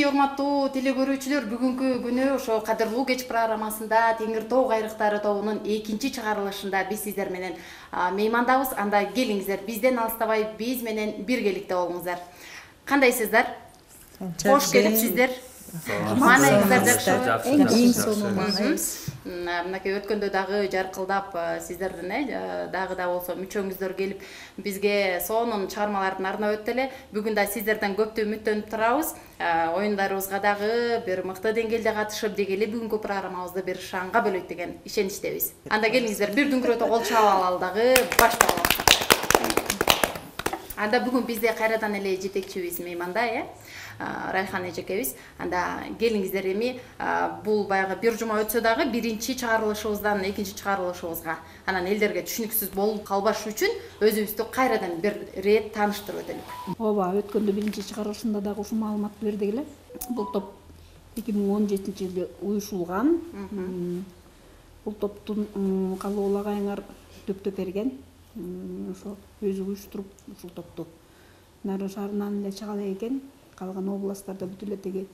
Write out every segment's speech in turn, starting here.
урматтуу теле көрүүчүлөр, бүгүнкү күнү ошо Кадырлуу кеч программасында Теңир Тоо кайрыктары тобунун экинчи чыгарылышында биз сиздер менен меймандабыз. Анда келиңиздер, бизден алыстабай, биз менен биргеликте болуңуздар. Кандайсыздар? Кош келипсиздер. Маанайыңыздар жакшыбы? Мынакей өткөндө дагы жаркылдап сиздердин дагы да болсо мүчөңүздөр келип бизге сонун чыгармалардын арнап өттү эле. Бүгүн да сиздерден көптү үмүттөнүп турабыз. Оюндарыбызга дагы бир мыкты деңгээлде катышып, деги эле бүгүнкү программабызды бир шаңга бөлөйт деген ишеничтебиз. Анда келиңиздер, бир дүңгүрөтө кол чаап алалы дагы башталалы. Анда бүгүн бизде кайрадан эле жетекчибиз мейманда, Райхан эжекебиз. Анда келиңиздер эми бул баягы бир жума өтсө дагы биринчи чыгарылышыбыздан экинчи чыгарылышыбызга анан элдерге түшүнүксүз болуп калбаш үчүн өзүбүздү кайрадан бир рет тааныштырып өтөлүк. Ооба, өткөндө биринчи чыгарылышында дагы ушул маалыматты бердик эле. Бул топ 2017-жылы уюшулган. Бул топтун калоолуу агайыңар төптөп берген. Ошо өзү уюштуруп ушул топту Нарын шаарынан эле чыга элек экен. Калган областтарда бүт эле теги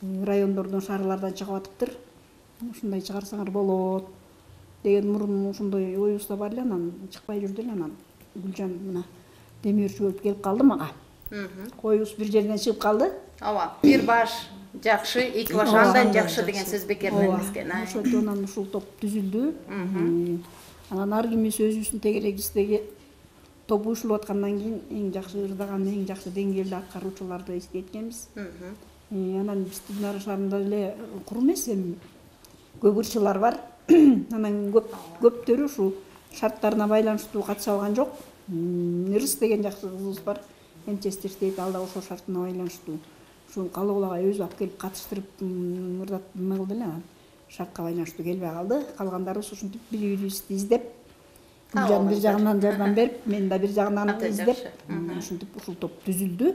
райондордон, шаарлардан чыгып атыптыр. Ушундай чыгарсаңар болот деген мурун ошондой оюбузда бар эле, анан чыкпай жүрдү эле. Анан Гүлжан мына демиурчу болуп келип калды мага. Коюбуз бир жерден чыгып калды. Ооба, бир баш жакшы, эки баш андан жакшы деген сөз бекеринен эскен. Ошондон ушул топ түзүлдү. Анан ар кимибиз өзүбүздүн тегерегибиздеги топ уюшулуп аткандан кийин эң жакшы ырдаган, эң жакшы деңгээлде аткаруучуларды издейткенбиз. Анан биздин Нарын шаарында эле кур эмес, эми көп ырчылар бар. Анан көптөрү ушул шарттарына байланыштуу катыша алган жок. Ырыс деген жакшы кызыбыз бар. Манчестер иштейт, ал да ошол шартына байланыштуу. Ушул калоолуу агай өзү алып келип катыштырып ырдатып эме кылды эле. Шартка байланыштуу келбей калды. Калгандарыбыз ушинтип бири-бирибизди издеп, Гүлжан бир жагынан жардам берип, мен да бир жагынан издеп, ушинтип ушул топ түзүлдү.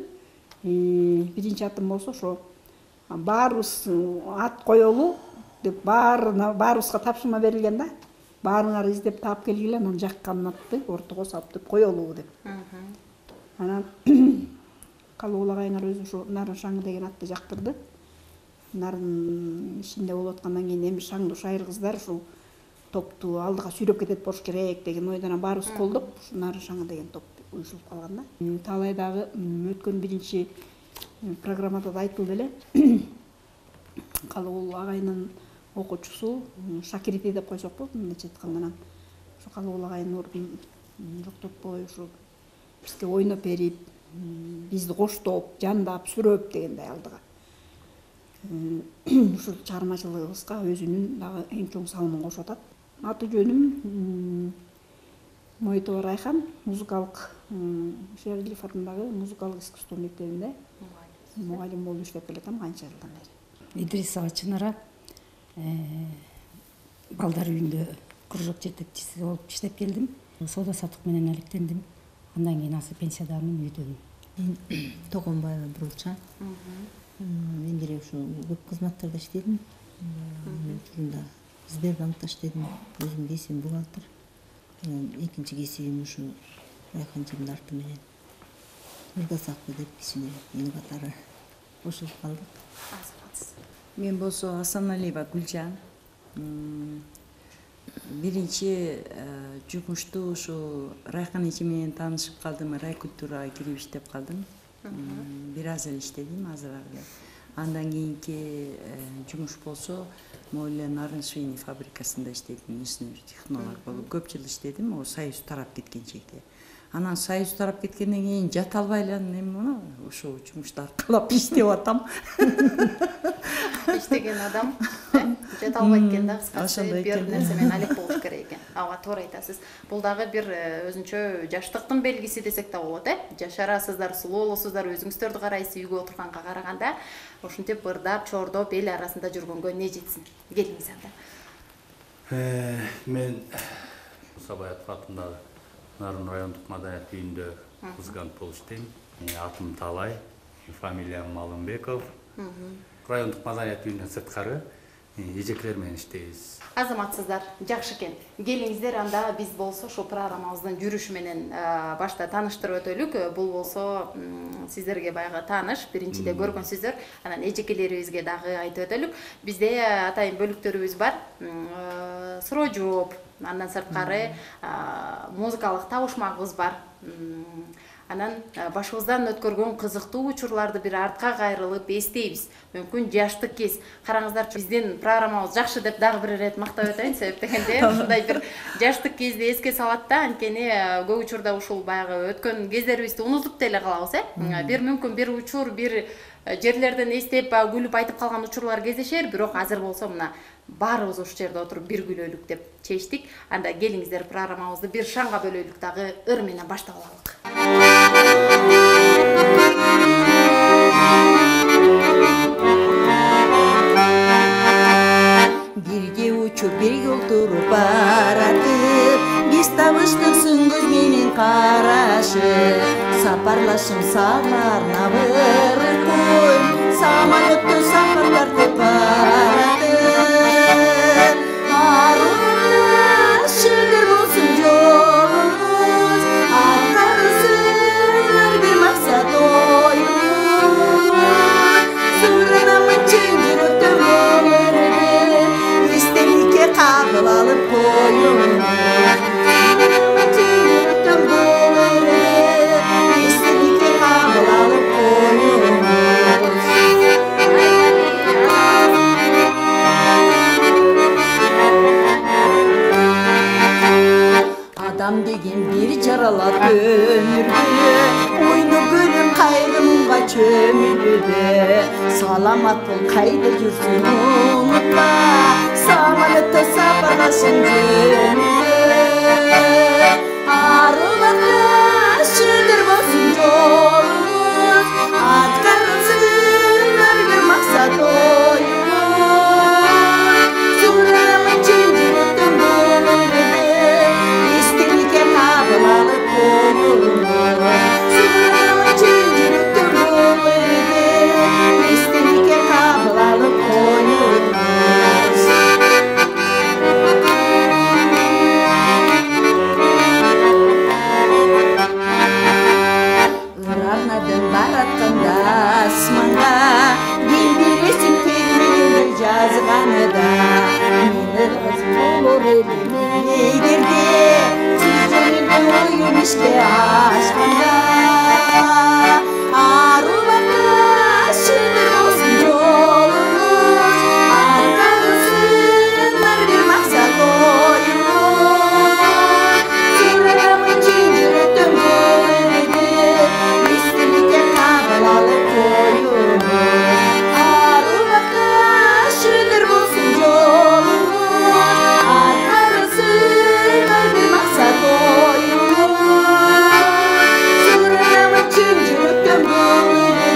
Биринчи атым болсо ошо баарыбыз ат коелу деп баарыбызга тапшырма берилген да. Баарыңар издеп таап келгиле, анан жаккан атты ортого салып деп коелу деп. Анан калоолуу агайыңар өзү ошо Нарын шаңы деген атты жактырды. Нарын ишинде болуп аткандан кийин эми шаңды шайыр-кыздар ушул топту алдыга сүйрөп кетет болуш керек деген ойдон баарыбыз колдоп, ушу Нарын шаңы деген топ уюшулуп калган да. Талай дагы өткөн биринчи программада да айтылды эле. Калоолуу агайынын окуучусу, шакирити деп койсок болот, мындайча айтканда, анан ошо калоолуу агайынын ордун жоктотпой ушу бизге ойноп берип, бизди коштоп, жандап, сүрөп дегендей алдыга. Ушул чыгармачылыгыбызга өзүнүн дагы эң чоң салымын кошуп атат. Аты жөнүм Мойтова Райхан, музыкалык Шерилов атындагы музыкалык искусство мектебинде мугалим болуп иштеп келатам канча жылдан бери. Идрисова Чынара, балдар үйүндө кружок жетекчиси болуп иштеп келдим. Соода саттык менен алектендим. Андан кийин азыр пенсиядамын, үйдөмүн. Тогонбаева Бурча. Мен деле ушул көп кызматтарда иштедим. Учурунда Сбербанкта иштедим. Өзүм кесибим бухгалтер. Экинчи кесибим ушу Райханжымдын арты менен ырдасакпы деп кичине эни катары кошулуп калдык. Мен болсо Асаналиева Гүлжан. Биринчи жумушту ушу Райхан эже менен таанышып калдым. Райкультурага кирип иштеп калдым. Бир аз эле иштедим, азыраак эле. Андан кийинки жумуш болсо могу Нарын швейный фабрикасында иштедим, инженер технолог болуп көп жыл иштедим. О Союз тарап кеткенчейде. Анан Союз тарап кеткенден кийин жата албай эле эми ошол жумушту аркылап иштеп атам. Иштеген адам жата албайт экен да, кыскасы бир нерсе менен алек болуш керек экен. Ага, туура айтасыз. Бул дагы бир өзүнчө жаштыктын белгиси десек да болот, жашарасыздар, сулуулуусуздар, өзүңүздөрдү карайсыз, үйгө отурганга караганда ошентип ырдап, чордоп, эл арасында жүргөнгө не жетсин. Келиңиз анда. Мен Сабаят атындагы Нарын райондук маданият үйүндө музыкант болуп иштейм. Атым Талай, фамилиям Малымбеков. Райондук маданият үйүнөн сырткары эжекелер менен иштейбиз. Азаматсыздар, жакшы экен. Келиңиздер, анда биз болсо ошо программабыздын жүрүшү менен башта тааныштырып өтөлүк. Бул болсо сиздерге баягы тааныш, биринчиде көргөнсүздөр, анан эжекелерибизге дагы айтып өтөлүк. Бизде атайын бөлүктөрүбүз бар. Суроо жооп, андан сырткары музыкалык табышмагыбыз бар. Анан башыбыздан өткөргөн кызыктуу учурларды бир артка кайрылып эстейбиз. Мүмкүн жаштык кез. Караңыздарчы, биздин программабыз жакшы деп дагы бир ирет мактап өтөйүн, себеп дегенде ушундай бир жаштык кезде эске салат да, анткени көп учурда ушул баягы өткөн кездерибизди унутуп деле калабыз, Бир мүмкүн бир учур, бир жерлерден эстеп, күлүп айтып калган учурлар кездешер, бирок азыр болсо мына баарыбыз ушул жерде отуруп бир күлөлүк деп чечтик. Анда келиңиздер, программабызды бир шаңга бөлөйлүк дагы ыр менен баштап алалык. Бирге учуп, бирге отуруп баратып, биз табыштык сүңгүз менен карашып, сапарлашым сааларына быркой, самолетту сапар тартып баратып, аралашылыр болсун жолубуз, аткарысыңар бир максат оюбуз, суранамын чын жүрөктөн болурду, эстеликке кабыл алып коюңуз, суранамын чын жүрөктөн болурду, эстеликке кабыл алып коюңуз. Адам деген бир жаралат өмүрдө, ойну көлүм кайрымга чөмүлүүдө, саламат бол кайда жүрсүң унутпа, самолетто сапарлашың жөнүндө, аралашылыр болсун жолубуз, аткарысыңар бир максат оюбуз, суранамын чын жүрөктөн болурду, эстеликке кабыл алып коюңуз, суранамын чын жүрөктөн болурду, эстеликке кабыл алып коюңуз. Ырарнадын баратканда асманга, бир бересиң тегмегенде жазганыда, мен ыргыз болор элем эгерде, сиз жөнүндө оюм ишке ашканда, аралашылыр болсун жолубуз, аткарысыңар бир максат оюбуз, суранамын чын жүрөктөн болурду, эстеликке кабыл алып коюңуз, аралашылыр болсун жолубуз, аткарысыңар бир максат оюбуз, суранамын чын жүрөктөн болурду,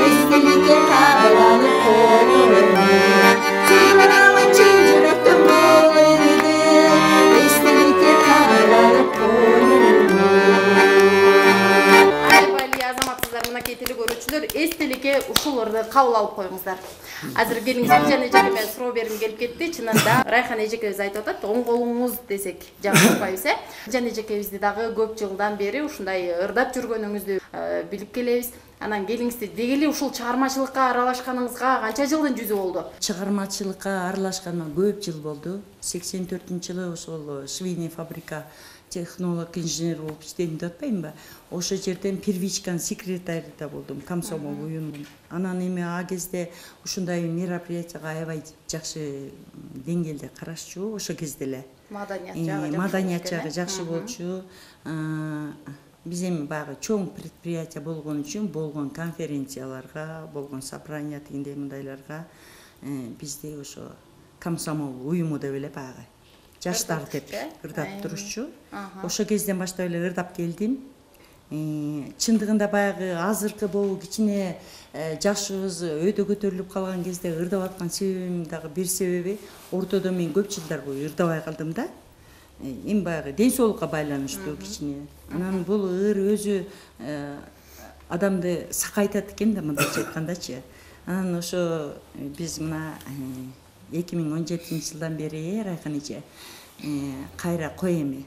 эстеликке кабыл алып коюңуз, суранамын чын жүрөктөн болурду, эстеликке кабыл алып коюңуз. Айбали азаматсыздар, мынакей телекөрүүчүлөр, эстеликке ушул ырды кабыл алып коюңуздар. Азыр келиңиз, Гүлжан эжеке менен суроо бергим келип кетти. Чынында Райхан эжекебиз айтып атат, оң колуңуз десек жакпайбыз, Гүлжан эжекебизди дагы көп жылдан бери ушундай ырдап жүргөнүңүздү билип келебиз. Анан келиңизди, дегели ушул чыгармачылыкка аралашканыңызга канча жылдын жүзү болду? Чыгармачылыкка аралашканыма көп жыл болду. 84-жылы ошол швейный фабрика технолог инженер болуп иштедим деп атпаймынбы? Ошо жерден первичканын секретарь да болдум, комсомол уюмунун. Анан эми а кезде ушундай мероприятияга аябай жакшы деңгээлде карашчу, ошо кезде эле. Маданият жагы жакшы болчу. Биз эми баягы чоң предприятие болгон үчүн болгон конференцияларга, болгон собрания дегендей мындайларга бизди ошо комсомол уюму деп эле баягы жаштар деп ырдап турушчу. Ошо кезден баштап эле ырдап келдим. Чындыгында баягы азыркы болу кичине жашыбыз өйдө көтөрүлүп калган кезде ырдап аткан себебим дагы бир себеби ортодо мен көп жылдар бою ырдабай калдым да. Эми баягы ден соолукка байланыштуу кичине. Анан бул ыр өзү адамды сакайтат экен да, мындайча айткандачы. Анан ошо биз мына 2017 жылдан бери Райхан эже кайра кой эми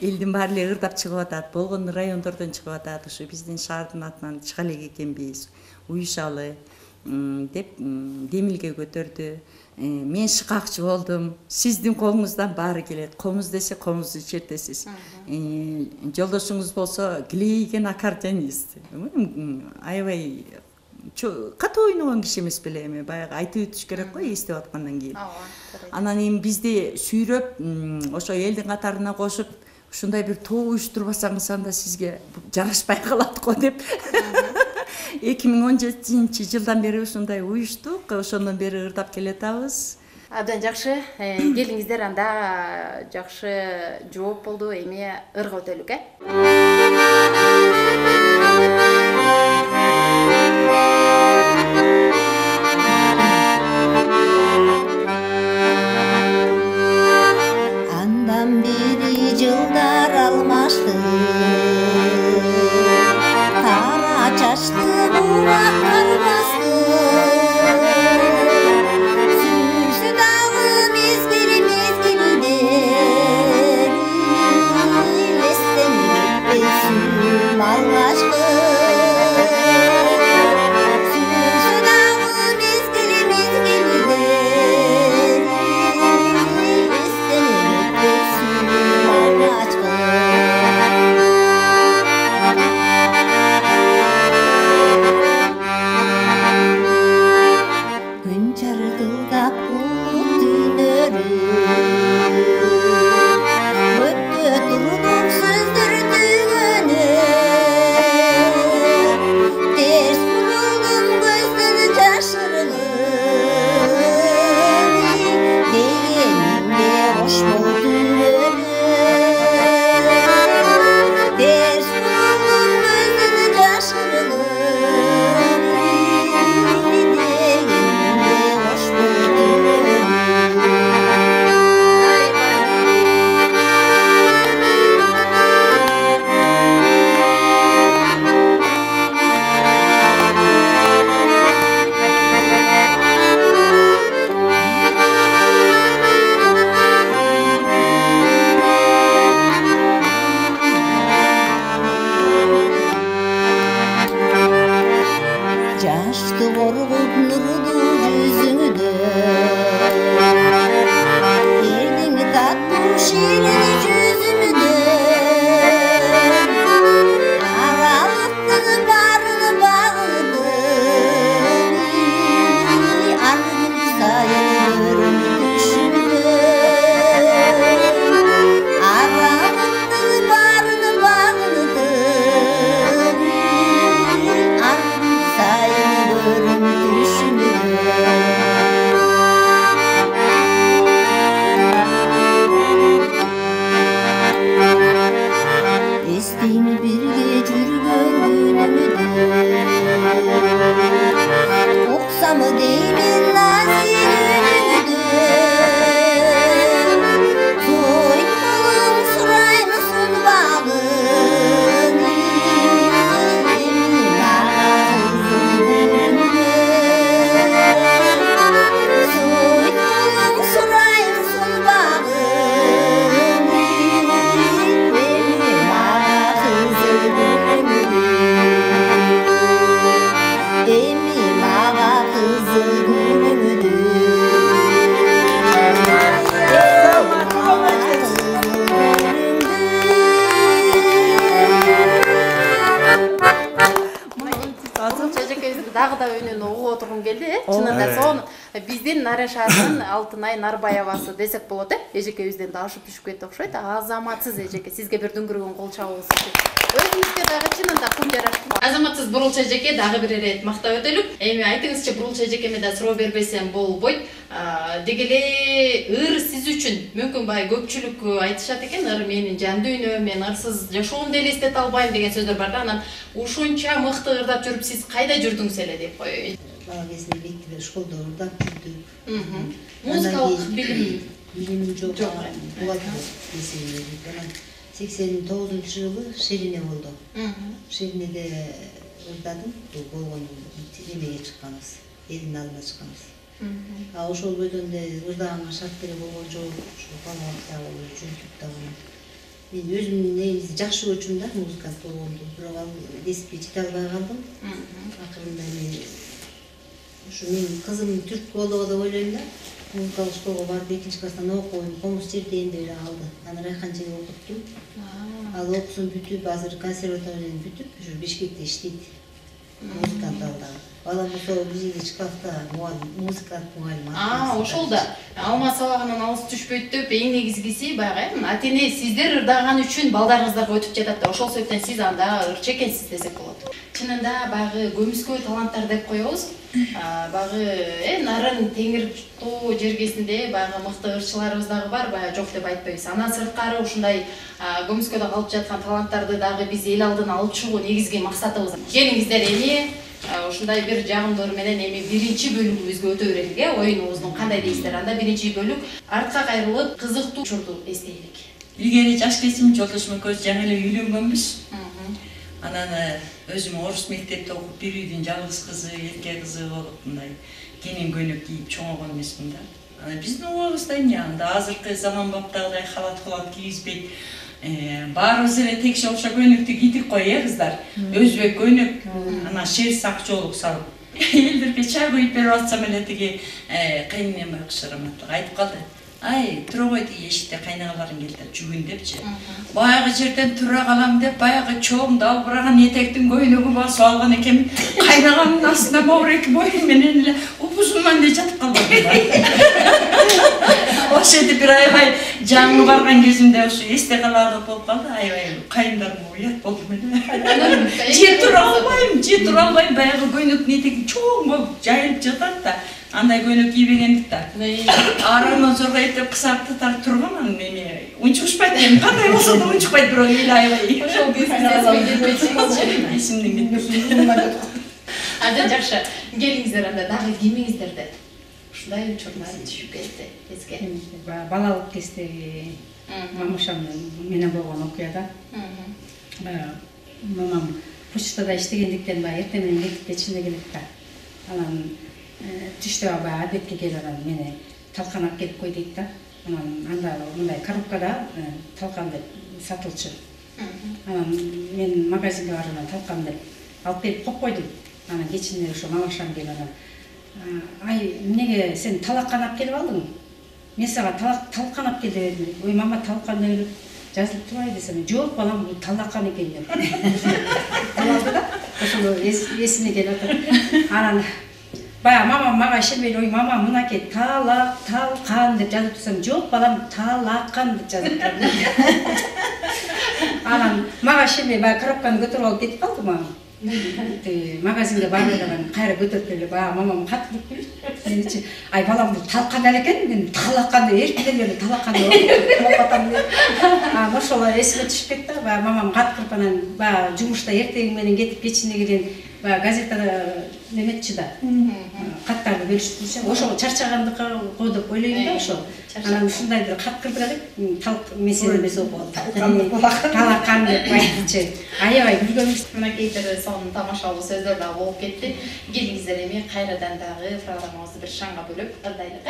элдин баары эле ырдап чыгып атат, болгон райондордон чыгып атат, ушу биздин шаардын атынан чыга элек экенбиз, уюшалы деп демилге көтөрдү. Мен шыкакчы болдум. Сиздин колуңуздан баары келет. Комуз десе комузду чертесиз. Жолдошуңуз болсо глейген акар жеңиз. Аябай катуу ойногон киши эмес беле, эми баягы айтып өтүш керек го эстеп аткандан кийин. Анан эми бизди сүйрөп, ошо элдин катарына кошуп, ушундай бир тоо уюштурбасаңыз анда сизге жарашпай калат го деп 2017 жылдан бери ушундай уюштук, ошондон бери ырдап келатабыз. Абдан жакшы, келиңиздер, анда жакшы жооп болду, эми ырга өтөлүк, Андан бери жылдар алмашты, кара чачты булак карбасты, сүйсү дагы мезгили эстен кетпесин алгачкы. Сүйсү дагы мезгили эстен кетпесин алгачкы. Күн чаргылдап булут түнөрү, өттө турдум сөздөр төгөнү, терс бурулдум көздөн жашырынып, дегенимде кош болду терс бурулдум көздөн жашырынып, жашты коргуп нурду жүзүңдө, эрдиң таттуу шийлини жүзүмдө, аралыктын баарын багындым, ар күн сайын көрүм түшүмдө, аралыктын баарын багындым, ар күн сайын көрүм түшүмдө. Эстейми бирге жүргөн күнүмдү, уксамы деймин назирүңдү, тойткулум сурайм сунбагын, эми мага кызыгүңдү, тойткулум сурайм сунбагын, эми мага кызыгүңдү, эми мага кызыгүңдү. Эжекебизди дагы да үнүн угуп отургум келди, чынында сонун биздин Нарын шаарынын Алтынай Нарбаевасы десек болот, эжекебизден да ашып түшүп кетти окшойт. Азаматсыз эжеке, сизге бир дүңгүргөн кол чабуулсуз. Өзүңүзгө дагы чынында кум жараштым. Азаматсыз Бурулчу эжеке дагы бир ирет мактап өтөлүк. Эми айтыңызчы, Бурулчу эжекеме да суроо бербесем болбойт. Деги эле ыр сиз үчүн мүмкүн бай көпчүлүк айтышат экен, ыр менин жан дүйнөм, мен ырсыз жашоомду эле эстете албайм деген сөздөр бар да. Анан ушунча мыкты ырдап жүрүп сиз кайда жүрдүңүз эле деп коеюн. Бала кезинде мектепте школда ырдап жүрдүк. Музыкалык билимим жок. Анан 89-жылы Шерине болду. Шеринеде ырдадым. Болгон эмеге чыкканбыз. Элдин алдына чыкканбыз. Ошол бойдон эле ырдагanga шарт бере болгон жок, ошо балалыкта болуп, жүзүктө болуп. Мен өзүмдүн негизи жакшы көрчүм да музыкант болгонду, бирок ал кесипке жете албай калдым. Акырында мен ушу менин кызым түрк болобу деп ойлойм да. Музыкалык школго барып 2-класстан окуйм, комуз жердейин деп эле калды. Аны Райхан жеге окуттум. Ал окуусун бүтүп, азыр консерваторияны бүтүп, ушу Бишкекте иштейт. Музыкант алдагы. Балам ошол бизге шкафта музыкант мугалим. Ошол да. Алма сабагынан алыс түшпөйт деп эң негизгиси баягы ата-эне сиздер ырдаган үчүн балдарыңыздарга өтүп жатат да. Ошол себептен сиз анда ырчы экенсиз десек болот. Чынында баягы көмүскө таланттар деп коебуз. Баягы нарын теңир тоо жергесинде баягы мыкты ырчыларыбыз дагы бар, баягы жок деп айтпайбыз. Андан сырткары ушундай көмүскөдө калып жаткан таланттарды дагы биз эл алдына алып чыгуу негизги максатыбыз. Келиңиздер эми ушундай бир жагымдуу менен эми биринчи бөлүгүбүзгө өтө берелик. Оюнубуздун кандай дейсиздер? Анда биринчи бөлүк артка кайрылып кызыктуу учурду эстейлик. Илгери жаш кезим жолдошум экөөбүз жаңы эле үйлөнгөнбүз. Анан өзүм орус мектепте окуп, бир үйдүн жалгыз кызы, эрке кызы болуп, мындай кенен көйнөк кийип чоңойгон эмесмин да. Анан биздин убагыбызда эмне анда азыркы заманбаптагыдай халат кийгизбейт. Баарыбыз эле текше окшо көйнөктү кийдик кой, кыздар. Өзбек көйнөк, анан шерсть акчолук салып. Элдерге чай куюп берип атсам эле тиги кайненем байкуш раматтык айтып калды. Ай, тура кой тиги эшикте кайнагаларың келди, жүгүн депчи. Баягы жерден тура калам деп, баягы чоң далбыраган этектин көйнөгүн басып алган экен. Кайнаганын астына моурек боюм менен эле упузуман деп жатып калдым. Ошо жерде бир аябай жаңы барган кезимде ошо эсте каларлык болуп калды. Аябай кайындарым уят болду менен. Же тура албайм, баягы көйнөктүн этеги чоң болуп жайылып жатат да. Андай көйнөк кийбегендик да. Арымдан зоргойт деп кысартып тартып турган, анан эми унчукпайт эми кандай болсо да унчукпайт, бирок эл аябай. Ошол кезинде эсимден кетпейт. Андан жакшы. Келиңиздер анда дагы кимиңиздерди? Ушундай учурлар түшүп кетти эске. Балалык кездеги мамушам менен болгон окуяда. Мамам почтада иштегендиктен баягы эртең менен кетип кетишине келет да. Анан түштө баягы адетке келип анан мени талкан алып келип кой дейт да. Анан анда мындай коробкада талкан деп сатылчу. Анан мен магазинге барып анан талкан деп алып келип коюп койдум. Анан кечинде ошо мамашам келип анан ай, эмнеге сен талакан алып келип алдың? Мен сага талкан алып кел дедим. Ой, мама, талкан деп жазылып турбайбы десем, жок балам, бул талакан экен деп. Алды да, ошол эсине келип атат. Анан баягы мамам мага ишенбей, ой, мама, мынакей талкан деп жазып турсам, жок балам, талакан деп жазып турду. Анан мага ишенбей, баягы коробканы көтөрүп алып кетип калды мамам. Магазинге барып анан кайра көтөрүп келип, баягы мамам катты келип, меничи, ай балам, бул талкан экен, мен талакан деп эртеден бери талакан деп атам деп. Анан ошол эсиме түшүп кетти, баягы мамам каткырып анан баягы жумушта эртең менен кетип кечине келген баягы газетада неметчи да. Каттарды бөлүшүп турчу. Ошого чарчагандыкы го деп ойлойм да ошо. Анан ушундай бир каткырып элек меселеме талакан деп айтчу. Аябай күлгөнбүз. Мынакейтер сонун тамашалуу сөздөр дагы болуп кетти. Келиңиздер эми кайрадан дагы программабызды бир шаңга бөлүп ырдайлык.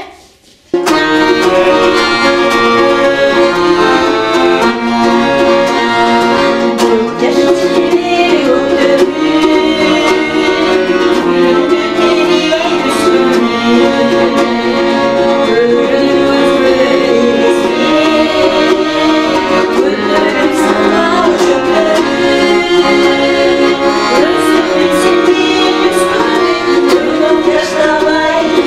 Yaşlamayın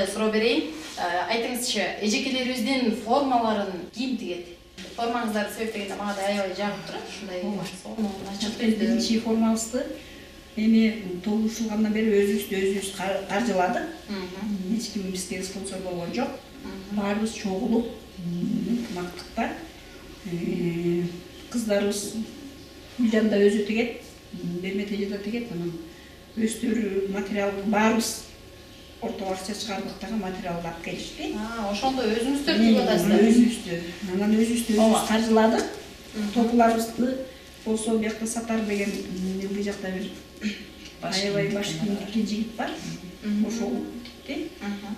суроо берейин. Айтыңызчы, эжекелерибиздин формаларын ким тигет? Формаңыздарды сөйлөп дегенде мага да аябай жагып турат. Ушундай ачык биринчи формабызды эми тогушулгандан бери өзүбүз каржыладык. Эч ким бизге спонсор болгон жок. Баарыбыз чогулуп мактыкта. Кыздарыбыз Гүлжанда өзү тигет, Бермет эже да тигет. Анан өздөрү материалды баарыбыз орто барча чыгардыктагы материалды алып келишти. Ошондо өзүңүздөр тигип атасыздар. Өзүбүздү. Анан өзүбүз каржыладык. Топларыбызды болсо биякта Сатар деген Ылдый жакта бир аябай баш кийим тиккен жигит бар. Ошол тикти.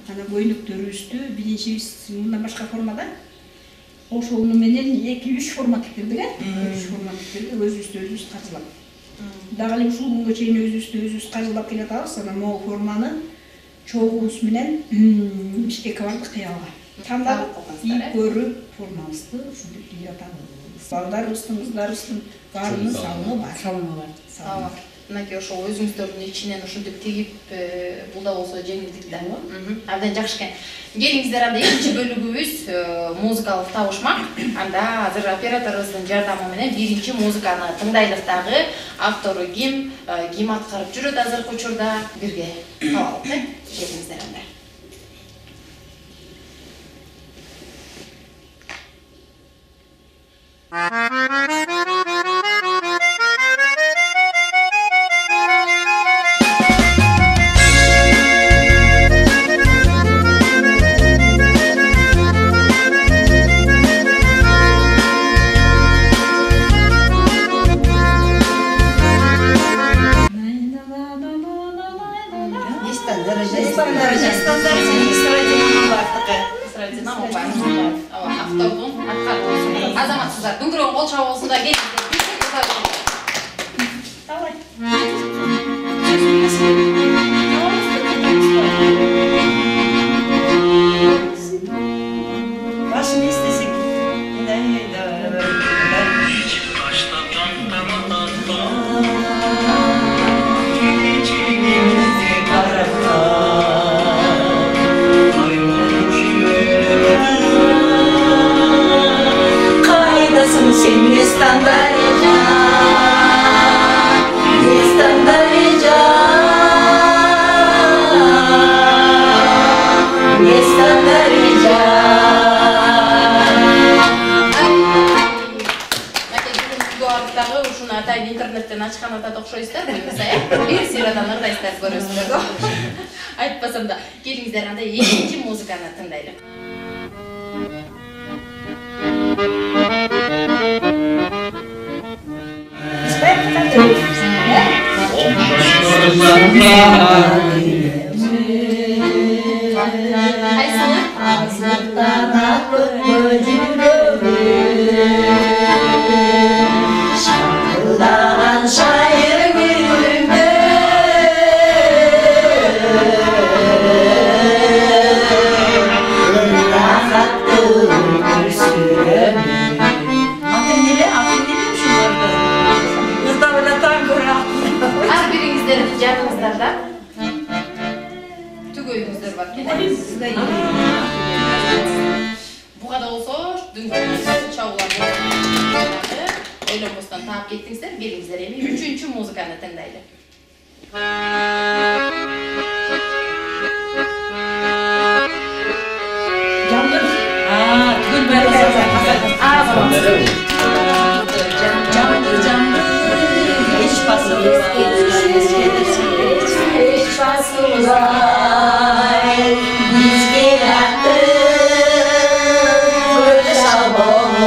Анан көйнөктөрүбүздү биринчибиз мындан башка формада ошону менен 2-3 форма тиктирдик. 3 форма тиктирдик, өзүбүз каржылап. Дагы эле ушул күнгө чейин өзүбүз каржылап келатабыз. Анан могу форманы чогубуз менен Бишкекке бардык кыялга. Тандап ийип көрүп формабызды ушинтип кийип атабыз. Балдарыбыздын, кыздарыбыздын баарынын салымы бар. Мынакей ошол өзүңүздөрдүн ичинен ушинтип тигип, бул да болсо жеңилдик да. Абдан жакшы экен. Келиңиздер, анда экинчи бөлүгүбүз музыкалык табышмак. Анда азыр операторубуздун жардамы менен биринчи музыканы тыңдайлык дагы. Автору ким аткарып жүрөт азыркы учурда бирге калалык. Келиңиздер анда. Азаматсыздар, дүңгүрөң кол чабуулсунда келиңиздер. Başını istesek. Sen ne standarıca, ne standarıca, ne standarıca. Ушуну атайын интернеттен ачкан атат окшойсуздар, буюрса, бир сыйрадан ырдайсыздар, көрөсүздөр го. Айтпасам да, келиңиздер, анда экинчи музыканы тыңдайлы. Şarkıdan şair gülümde rahattır kürsüde. Ateneli şunlarda. Kızda böyle tango rahat. Her birinizlerin canınızlarda tügöyünüzдөр бар. Bu kadar olsa dünkü çavular ойлонбостон таап кеттиңиздер. Келиңиздер, эми үчүнчү музыканы тыңдайлы. Jamdır. Tügül bayrağı. Jamdır. Hiç basılmaz. Hiç basılmaz. Biz gelattık böyle şalbomu.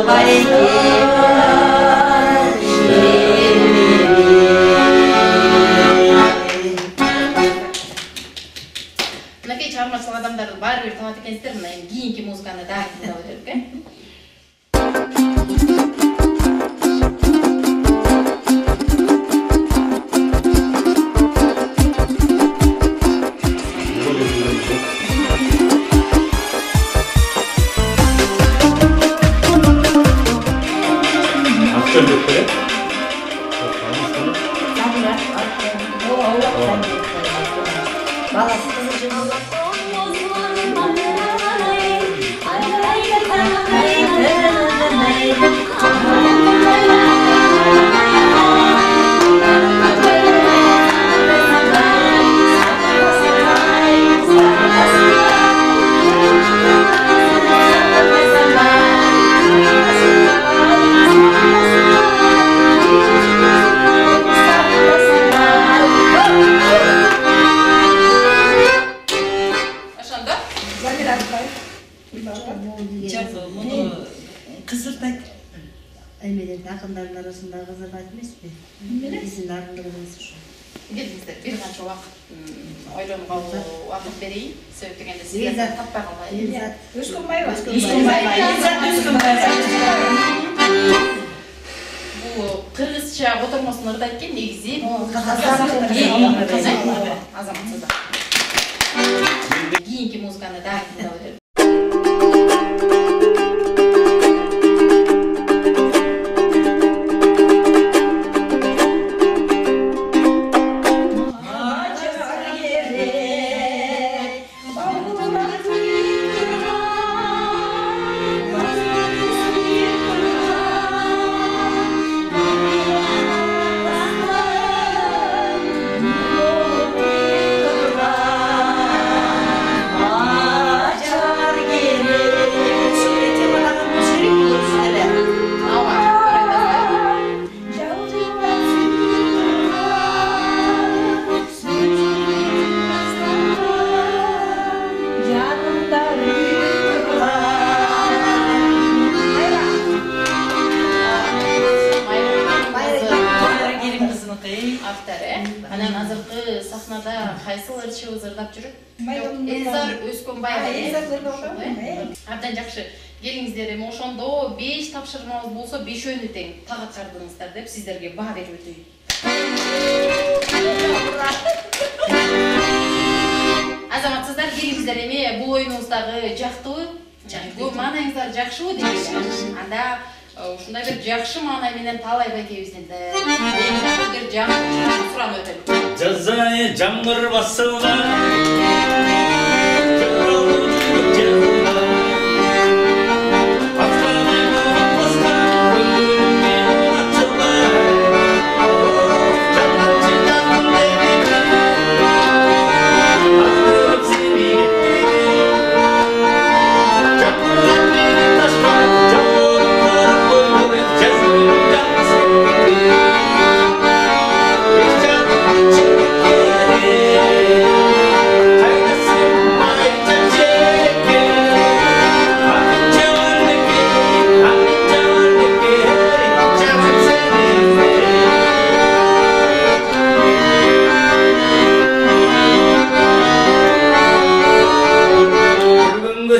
Bye. тыңдап экенсиздер, мына эми кийинки музыканы дагы тыңдап өтөлүк, Баласы кызы Кызыртайт. Эмелер акындардын арасында кызыртайт эмеспи? Биздин арындыгыбыз ушу. келиңиздер, бир канча убакыт ойлонууга убакыт берейин. Себеп дегенде сиздер таппай калбайбыз. Өскөнбаева. Бул кыргызча котормосун ырдайт экен, негизи азаматсыздар. Кийинки музыканы дагы тыңдап өтөлүк. Анан азыркы сахнада кайсыл ырчыбыз ырдап жүрөт? Элзар Өскөнбаева. Абдан жакшы. Келиңиздер, эми ошондо 5 тапшырмабыз болсо 5өөнү тең так аткардыңыздар деп сиздерге баа берип өтөйүн. Азаматсыздар, келиңиздер, эми бул оюнубуздагы жактыбы? Көп маанайыңыздар жакшыбы дейбиз. Анда ушундай бир жакшы маанай менен Талай байкебизден бир жакшы сурап өтөлүк. Жазай жаңгыр басылган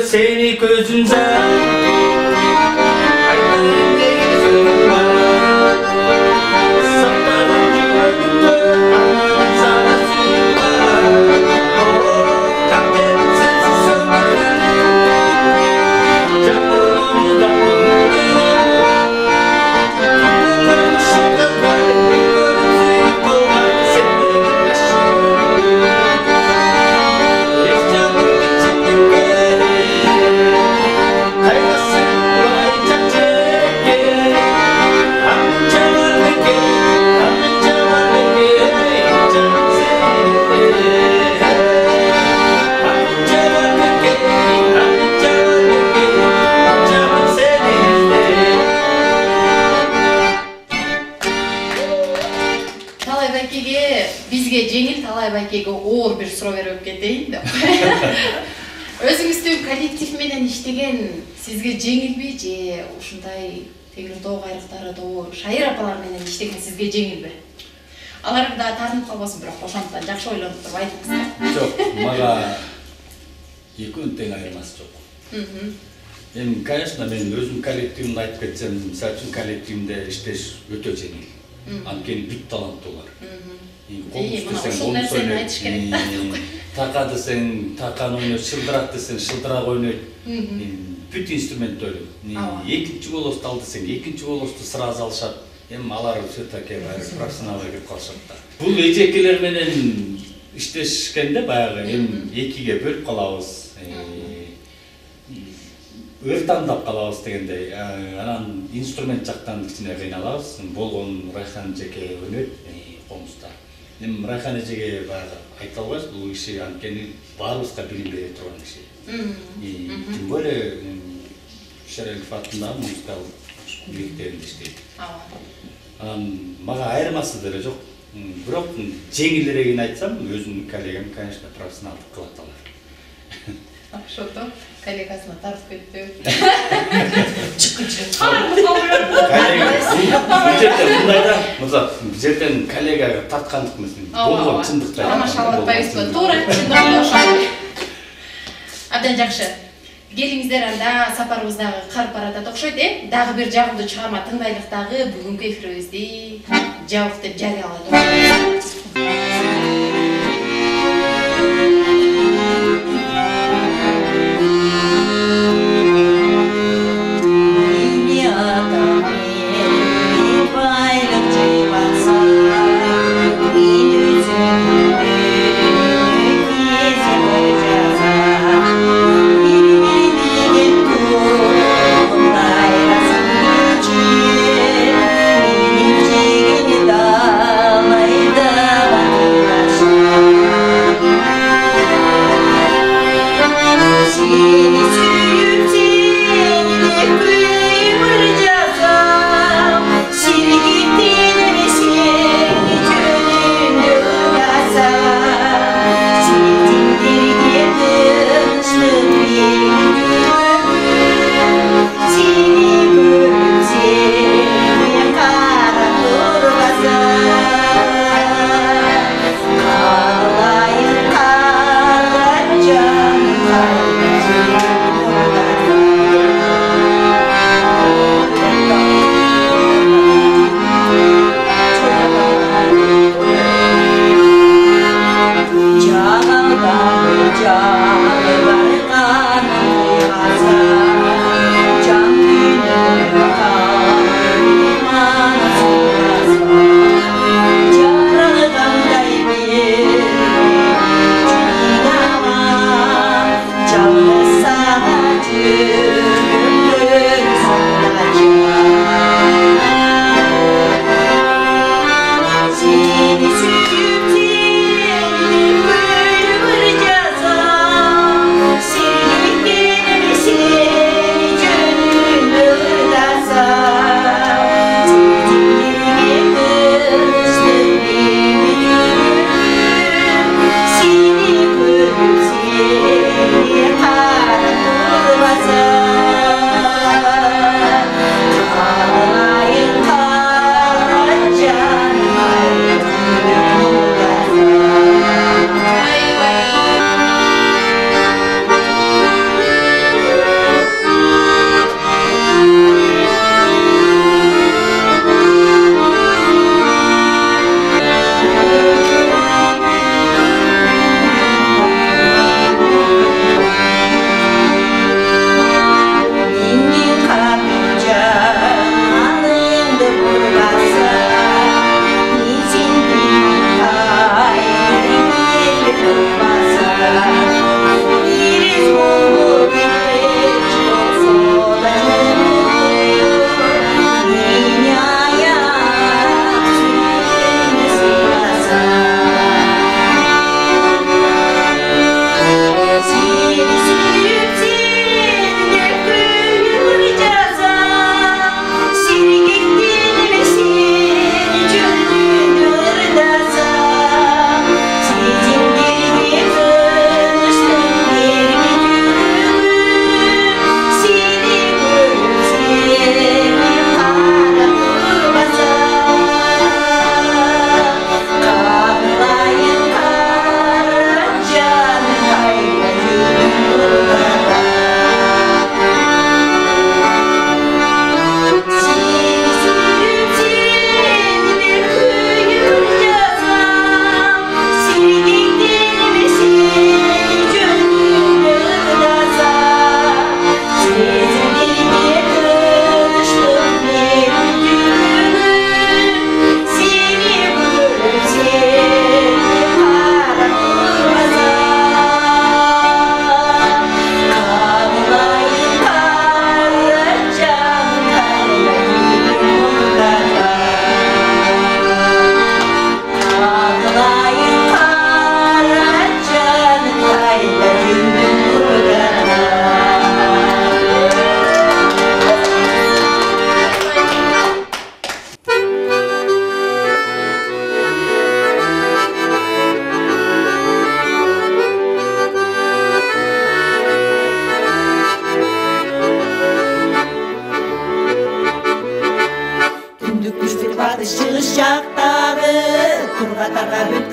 seni gözümden бизге жеңил, Талай байкеге оор бир суроо берип кетейин деп. Өзүңүздүн коллектив менен иштеген сизге жеңилби же ушундай Теңиртоо кайрыктары тобу Шайыр апалар менен иштеген сизге жеңилби? Алар да тартынып калбасын, бирок ошондуктан жакшы ойлонуп туруп айтыңыз. Жок, мага экөөнүн тең айырмасы жок. Эми, конечно, мен өзүм коллективимди айтып кетсем, мисалы үчүн коллективимде иштеш өтө жеңил. Анткени бүт таланттуулар. Ушул нерсени айтыш керек да. Така десең, таканы ойнойт, шылдырак десең, шылдырак ойнойт. Бүт инструмент ойлойт. Экинчи голосту ал десең, экинчи голосту сразу алышат. Эми алар все таки профессионалга кирип калышат да. Бул эжекелер менен иштешкенде баягы эми экиге бөлүп калабыз. Өр тандап калабыз дегендей. Анан инструмент жактан кичине кыйналабыз. Болгон Райхан эжеке өнөт комузда. Эми Райхан эжеге баягы айта албайбыз, бул киши анткени баарыбызга билим бере турган киши. Тем более Шерелов атындагы музыкалык бийликтеринде иштейт. Анан мага айырмасы деле жок. Бирок жеңилирегин айтсам, өзүмдүн коллегам, конечно, профессионалдык кылат алар. Ошото коллегасына тартып кетти. Мындай да, бул жерден коллегага тарткандык эмес. Болгон чындыкта. Тамашалатпайбызбы? Туура, чындыгында ошол. Абдан жакшы. Келиңиздер, анда сапарыбыздагы карып баратат окшойт, Дагы бир жагымдуу чыгарма тыңдайлык дагы бүгүнкү эфирибизди жабык деп жарыялайт. Dalai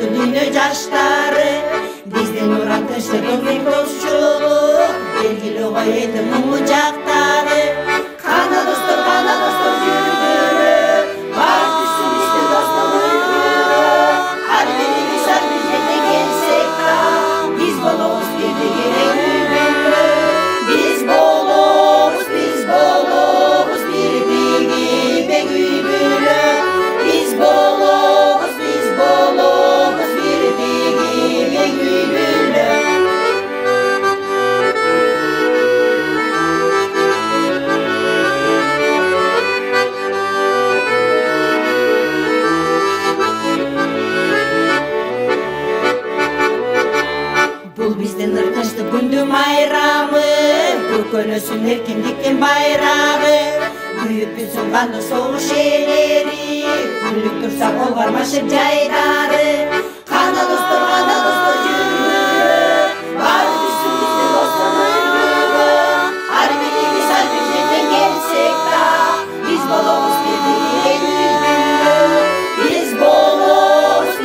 бүткүл дүйнө жаштары биздин уран тынчтык элдик досчулук белгилүү коет муңу жактары кана достор жүргүлө бар түшсүн биздин достук үлгүлө ар бирибиз ар бир жерде келсек да биз болобуз бирдей керек үлгүлө биз болобуз бирдигибек үйбүлө биз болобуз бирдигибек үйбүлө. Бул биздин ыркынчтык күндүн майрамы көкөнөсүн эркиндиктин байрагы күйүп бүтсүн канды согуш ээлери күлүп турса кол кармашып жайдары кана достор жүргүлө баары түшсүн биздин достук үлгүлө ар бирибиз ар бир жерден келсек да биз болобуз бирдей үлгүлө биз болобуз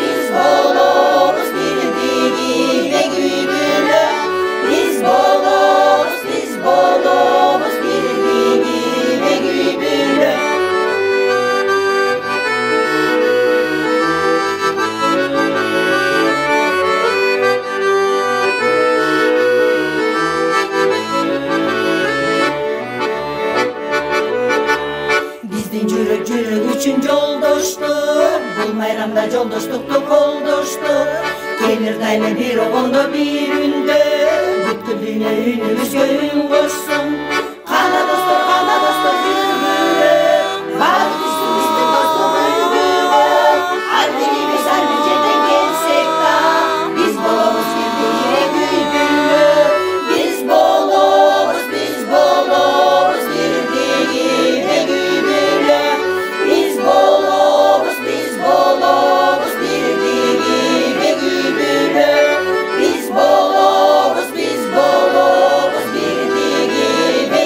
бирдигибек үйбүлө биз болобуз бирдигибек үйбүлө. Биздин жүрөк үчүн жолдоштук бул майрамда жолдоштукту колдоштук келир дайыма бир огондо бир үндө бүткүл дүйнө үнүбүзгө үн кошсун кана достор жүргүлө баары түшсүн биздин достук үлгүлө ар бирибиз ар бир жерден келсек да биз болобуз бирдигибек үйбүлө биз болобуз бирдигибек үйбүлө биз болобуз бирдигибек үйбүлө биз болобуз бирдигибек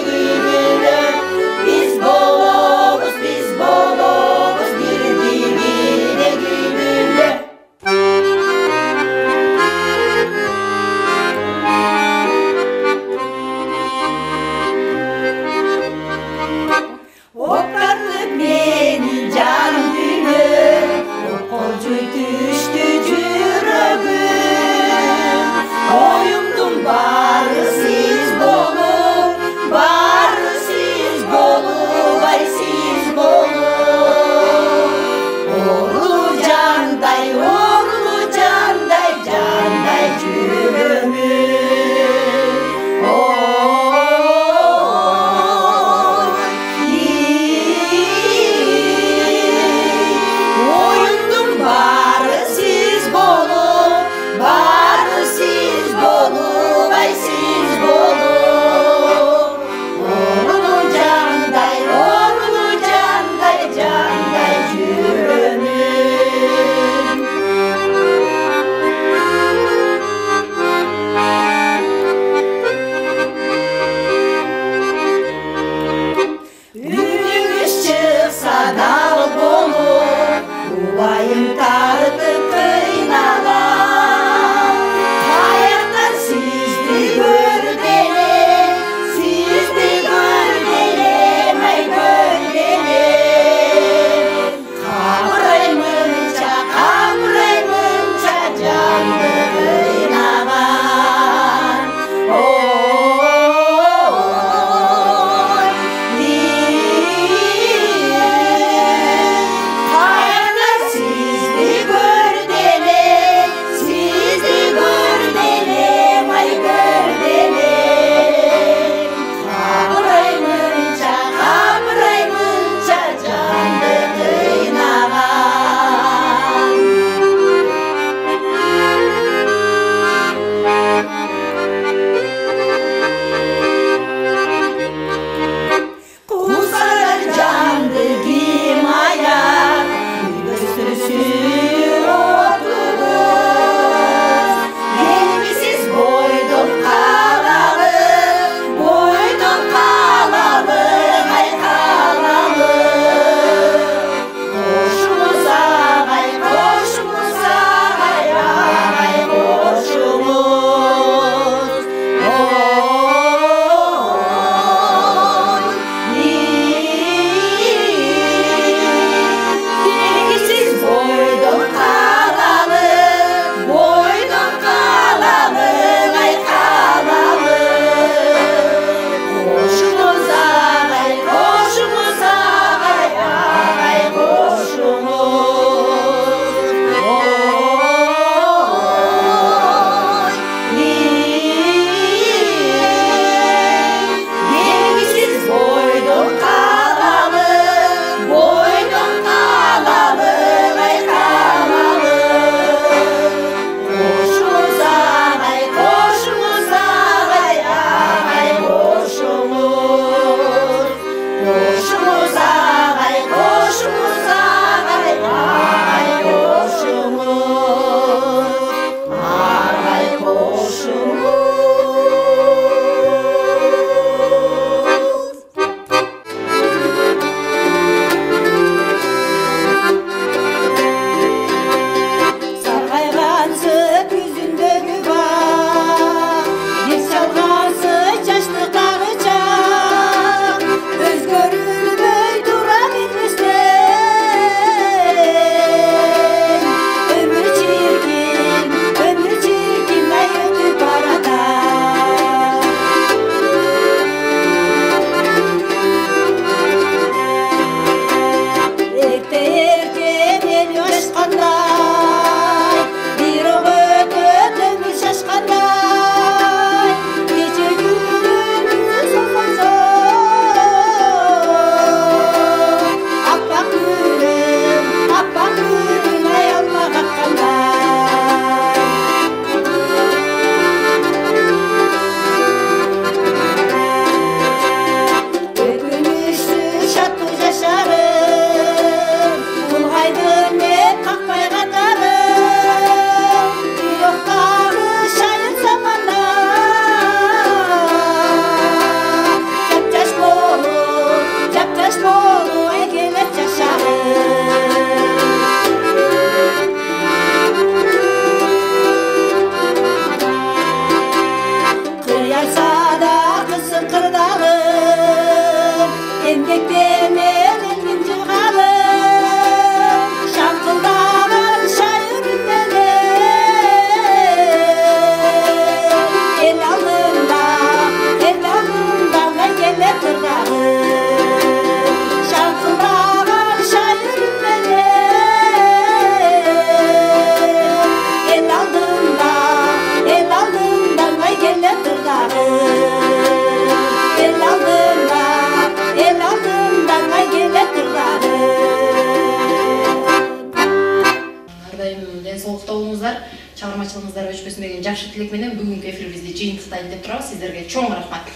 чыгармачылыгыңыздар өчпөсүн деген жакшы тилек менен бүгүнкү эфирибизди жыйынтыктайын деп турабыз. Сиздерге чоң рахмат.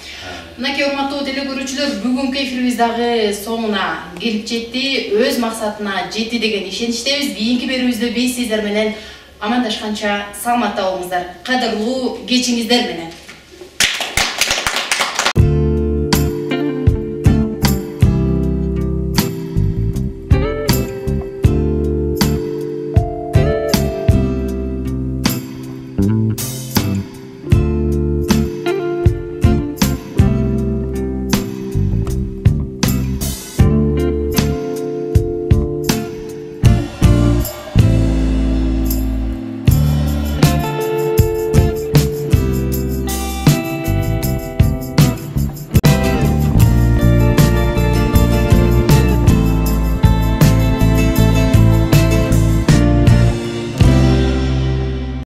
Мынакей урматтуу теле көрүүчүлөр, бүгүнкү эфирибиз дагы соңуна келип жетти. Өз максатына жетти деген ишеничтебиз. Кийинки берүүбүздө биз сиздер менен амандашканча саламатта болуңуздар. Кадырлуу кечиңиздер менен.